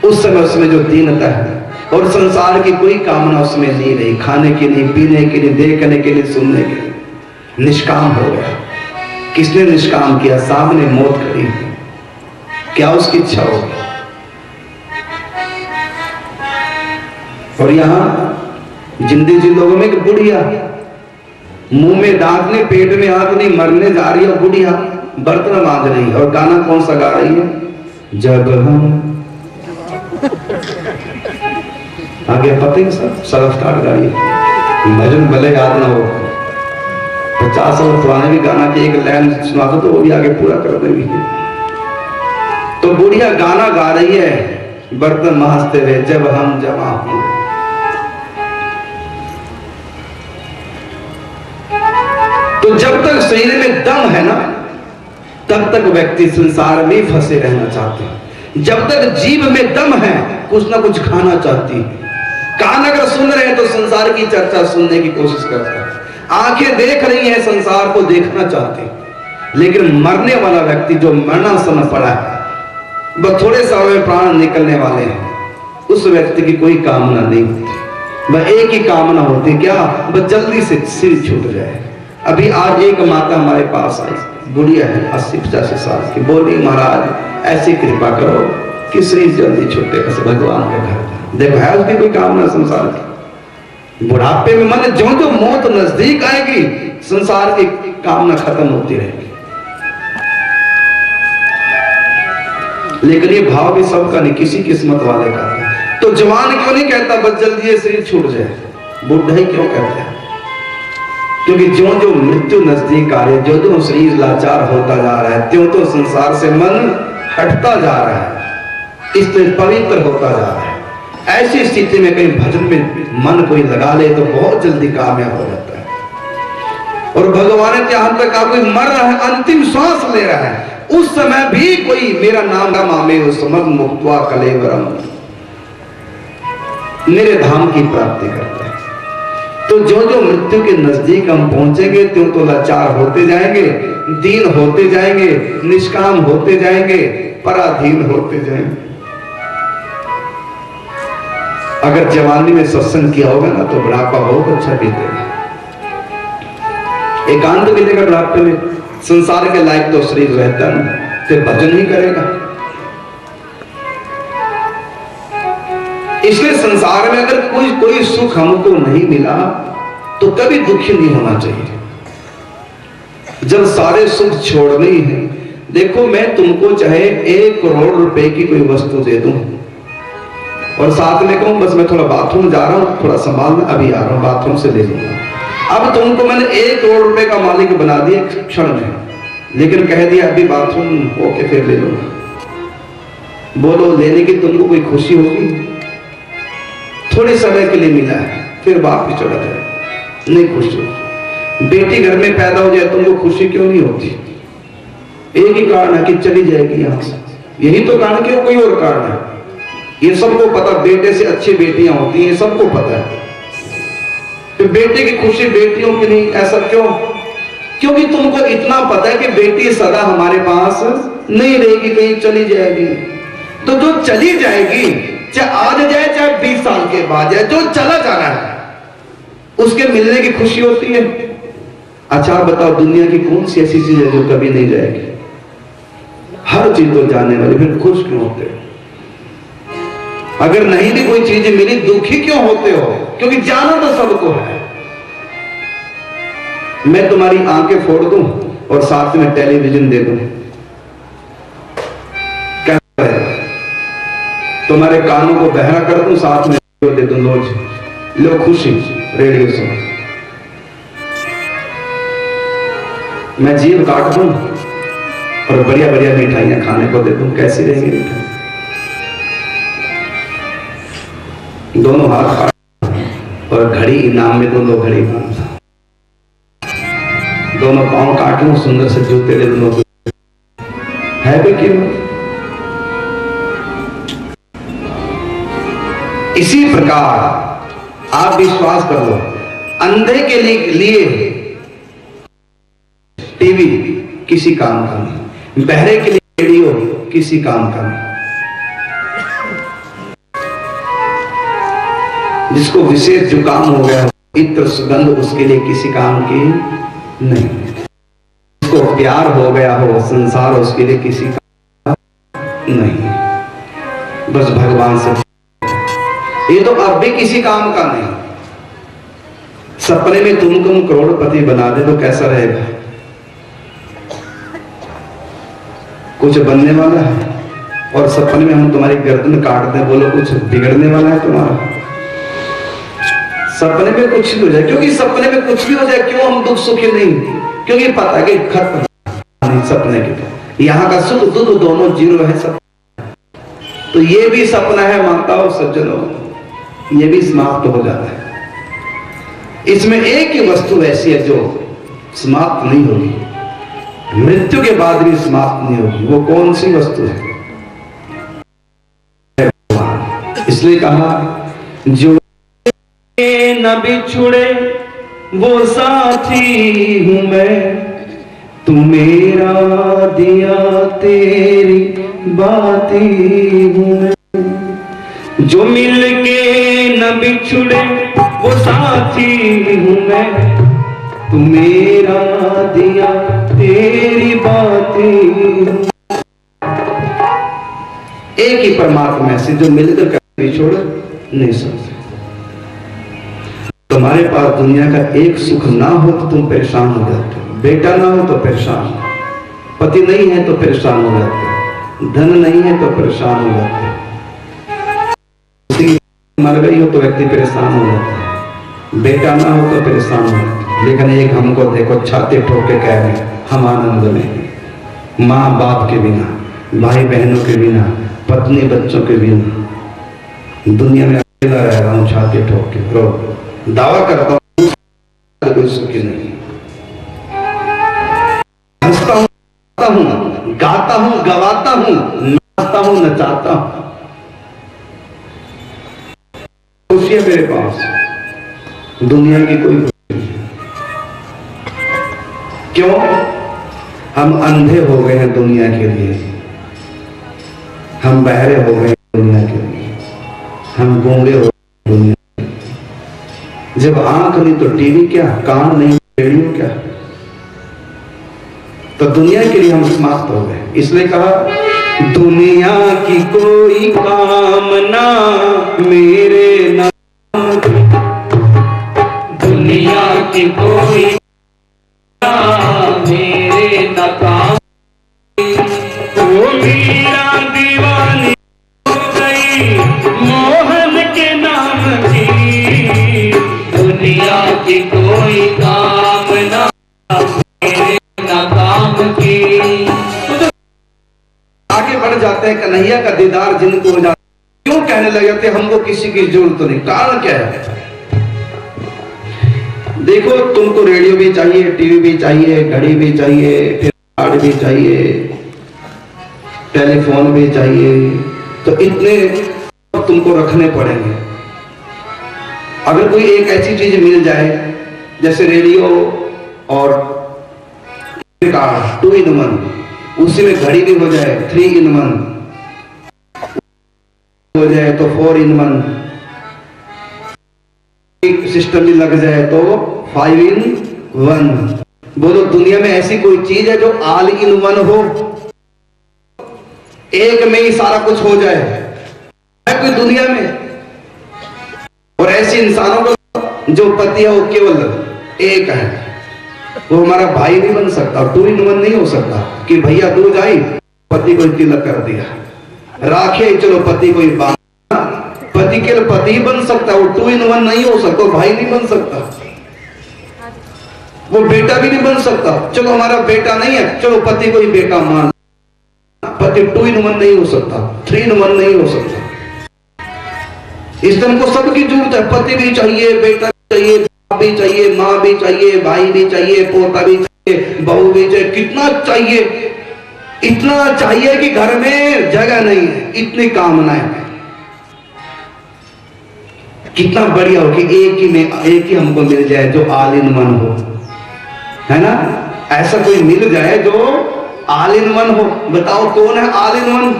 उस समय उसमें जो दीनता है और संसार की कोई कामना उसमें नहीं रही, खाने की नहीं, पीने की नहीं, देखने के लिए, सुनने के लिए, निष्काम हो गया। किसने निष्काम किया? सामने मौत खड़ी, क्या उसकी इच्छा होगी? और यहां जिंदगी लोगों में एक बुढ़िया, मुंह में दांत नहीं, पेट में हाथ नहीं, मरने जा रही है बुढ़िया, बर्तन मांज रही है, और गाना कौन सा गा रही है? जब हम आगे पता ही सब सरफ स्टार्ट गाड़ी, भजन भले याद ना हो, 50 साल पुराने भी गाना की एक लाइन सुना दो तो वो भी आगे पूरा कर देगी। तो बुढ़िया गाना गा रही है बर्तन मांजते हुए, जब हम जमा हों। तो जब तक शरीर में दम है ना, तब तक व्यक्ति संसार में फंसे रहना चाहते हैं। जब तक जीभ में दम है, कुछ ना कुछ खाना चाहती है। कान अगर सुन रहे हैं तो संसार की चर्चा सुनने की कोशिश करता है, आंखें देख रही हैं, संसार को देखना चाहते हैं। लेकिन मरने वाला व्यक्ति जो मरणासन पड़ा है, बस थोड़े समय में प्राण निकलने वाले हैं, उस व्यक्ति की कोई कामना नहीं होती। वह एक ही कामना होती, क्या? बस जल्दी से सिर छूट जाए। अभी आज एक माता हमारे पास आई, बुढ़िया है, 80-85 साल की, बोली महाराज ऐसी कृपा करो कि शरीर जल्दी छूटे, कैसे भगवान के घर। देखो है उसकी कोई कामना संसार की? बुढ़ापे में मन जो जो मौत नजदीक आएगी, संसार की कामना खत्म होती रहेगी। लेकिन ये भाव भी सबका नहीं, किसी किस्मत वाले का। तो जवान क्यों नहीं कहता बस जल्दी शरीर छूट जाए? बुढ़ा ही क्यों कहते हैं? क्योंकि जो जो मृत्यु नजदीक आ रही है, जो जो शरीर लाचार होता जा रहा है, त्यों तो संसार से मन हटता जा रहा है, इसलिए पवित्र होता जा रहा है। ऐसी स्थिति में कहीं भजन में मन कोई लगा ले तो बहुत जल्दी कामयाब हो जाता है। और भगवान ने जहां तक कोई मर रहा है, अंतिम श्वास ले रहा है, उस समय भी कोई मेरा नाम का मामे समझ मुक्त्वा कलेवरम, मेरे धाम की प्राप्ति करता है। तो जो जो मृत्यु के नजदीक हम पहुंचेंगे, त्यों तो लाचार होते जाएंगे, दीन होते जाएंगे, निष्काम होते जाएंगे, पराधीन होते जाएंगे। अगर जवानी में सत्संग किया होगा ना तो बुढ़ापा बहुत अच्छा बीतेगा, एकांत मिलेगा बुढ़ापे में। संसार के लायक तो शरीर रहता ना, तो भजन ही करेगा। इसलिए संसार में अगर कोई सुख हमको नहीं मिला तो कभी दुखी नहीं होना चाहिए। जब सारे सुख छोड़ने ही है, देखो मैं तुमको चाहे 1 करोड़ रुपए की कोई वस्तु दे दूं और साथ में कहूं बस मैं थोड़ा बाथरूम जा रहा हूं, थोड़ा संभालना, अभी आ रहा हूं, बाथरूम से ले लूंगा। अब तुमको मैंने 1 करोड़ रुपए का मालिक बना दिया क्षण में, लेकिन कह दिया अभी बाथरूम होके फिर ले लूंगा। बोलो लेने की तुमको कोई खुशी होगी? थोड़े समय के लिए मिला है, फिर वापस चला जाए, नहीं खुशी होगी। बेटी घर में पैदा हो जाए तुमको खुशी क्यों नहीं होती? एक ही कारण है कि चली जाएगी यहां से, यही तो कारण, क्यों कोई और कारण है? ये सबको पता, बेटे से अच्छी बेटियां होती हैं, सबको पता है। तो बेटे की खुशी बेटियों की नहीं, ऐसा क्यों? क्योंकि तुमको इतना पता है कि बेटी सदा हमारे पास नहीं रहेगी, कहीं चली जाएगी। तो जो चली जाएगी, चाहे आज जाए चाहे 20 साल के बाद जाए, जो चला जाना है उसके मिलने की खुशी होती है। अच्छा बताओ दुनिया की कौन सी ऐसी चीज है जो कभी नहीं जाएगी? हर चीज तो जाने वाली, फिर खुश क्यों होते हो? अगर नहीं भी कोई चीज मिली दुखी क्यों होते हो? क्योंकि जाना तो सबको है। मैं तुम्हारी आंखें फोड़ दूं और साथ में टेलीविजन दे दूं, क्या तुम्हारे कानों को बहरा कर दूं, साथ में दे दूं, लो खुशी रेडियो सुनो। मैं जीभ काट दूं और बढ़िया बढ़िया मिठाइयां खाने को दे दूं, कैसी रहेंगी मिठाई? दोनों हाथ काट और घड़ी इनाम में दो, घड़ी दोनों पांव काट लूं, सुंदर से जूते ले लूं, है भी क्यों? इसी प्रकार आप विश्वास कर लो, अंधे के लिए टीवी किसी काम का नहीं, बहरे के लिए रेडियो किसी काम का नहीं। जिसको विशेष जुकाम हो गया, इत्र सुगंध उसके लिए किसी काम की नहीं। जिसको प्यार हो गया हो संसार उसके लिए किसी का नहीं, बस भगवान से। ये तो अब भी किसी काम का नहीं। सपने में तुम करोड़पति बना दे तो कैसा रहेगा? कुछ बनने वाला है? और सपने में हम तुम्हारी गर्दन काट दें, बोलो कुछ बिगड़ने वाला है तुम्हारा? सपने में कुछ भी हो जाए, क्योंकि सपने में कुछ भी हो जाए क्यों हम दुख सुखी नहीं? क्योंकि पता है कि खत्म नहीं सपने के, तो यहाँ का सुख दुख दोनों जीरो है सब। तो ये भी सपना है माताओं सज्जनों, ये भी समाप्त हो जाता है। इसमें एक ही वस्तु ऐसी है जो समाप्त नहीं होगी, मृत्यु के बाद भी समाप्त नहीं होगी। वो कौन सी वस्तु है? इसलिए कहा जो न बिछुड़े वो साथी हूं मैं, तू मेरा दिया तेरी बाती हूं मैं। जो मिल के न बिछुड़े वो साथी हूं मैं, तू मेरा दिया तेरी बाती हूं। एक ही परमात्मा से जो मिलकर कभी छोड़ नहीं सकते। तुम्हारे पास दुनिया का एक सुख ना हो तो तुम परेशान हो जाते हो, बेटा ना हो तो परेशान, पति नहीं है तो परेशान हो जाते, धन नहीं है तो परेशान हो जाते, मर गई हो तो व्यक्ति परेशान हो जाता है, बेटा ना हो तो परेशान हो जाता है। लेकिन एक हमको देखो छाती ठोक के कह रहे हम आनंद में, माँ बाप के बिना, भाई बहनों के बिना, पत्नी बच्चों के बिना दुनिया में अकेला रह रहा हूँ छाती ठोक के। रो दावा करता हूँ कोई सुखी नहीं। हंसता हूँ, गाता हूँ, गवाता हूँ, नाचता हूँ, नचाता हूँ, खुशी है मेरे पास, दुनिया की कोई खुशी नहीं। क्यों? हम अंधे हो गए हैं दुनिया के लिए, हम बहरे हो गए दुनिया के लिए, हम गूंगे हो गए दुनिया। जब आंख नहीं तो टीवी क्या, कान नहीं रेडियो क्या, तो दुनिया के लिए हम समाप्त हो गए। इसलिए कहा दुनिया की कोई कामना मेरे नाम की, दुनिया की कोई मेरे नाम की, वो मीरा दीवानी हो गई मोहन के नाम की, दुनिया की कोई कामना मेरे नाम की। आगे बढ़ जाते हैं, कन्हैया का दीदार जिनको हो जाता, क्यों कहने लग जाते हमको किसी की जरूरत तो नहीं? कारण क्या है? देखो तुमको रेडियो भी चाहिए, टीवी भी चाहिए, घड़ी भी चाहिए, फिर कार्ड भी चाहिए, टेलीफोन भी चाहिए, तो इतने तुमको रखने पड़ेंगे। अगर कोई एक ऐसी चीज मिल जाए जैसे रेडियो और कार्ड 2 in 1, उसी में घड़ी भी हो जाए 3 in 1, हो जाए तो 4 in 1, सिस्टम भी लग जाए तो 5 in 1। बोलो दुनिया में ऐसी कोई चीज है जो all in 1 हो? एक में ही सारा कुछ हो जाए है कोई दुनिया में? और ऐसे इंसानों को जो पति है वो केवल एक है, वो हमारा भाई नहीं बन सकता, 2 in 1 नहीं हो सकता कि भैया दूध आई पति को तिलक कर दिया, राखे चलो पति को बांधा, पति केवल पति बन सकता, वो 2 in 1 नहीं हो सकता, भाई नहीं बन सकता, वो बेटा भी नहीं बन सकता। चलो हमारा बेटा नहीं है, चलो पति को ही बेटा मान, पति 2 in 1 नहीं हो सकता, 3 in 1 नहीं हो सकता। इस दिन को सबकी जरूरत है, पति भी चाहिए, बेटा भी चाहिए, बाप भी चाहिए, माँ भी चाहिए, भाई भी चाहिए, पोता भी चाहिए, बहू भी चाहिए, कितना चाहिए, इतना चाहिए कि घर में जगह नहीं है, इतनी कामनाएं। कितना बढ़िया हो कि एक ही हमको मिल जाए जो ऑल इन वन हो, है ना? ऐसा कोई मिल जाए जो ऑल इन वन हो। बताओ कौन है ऑल इन वन?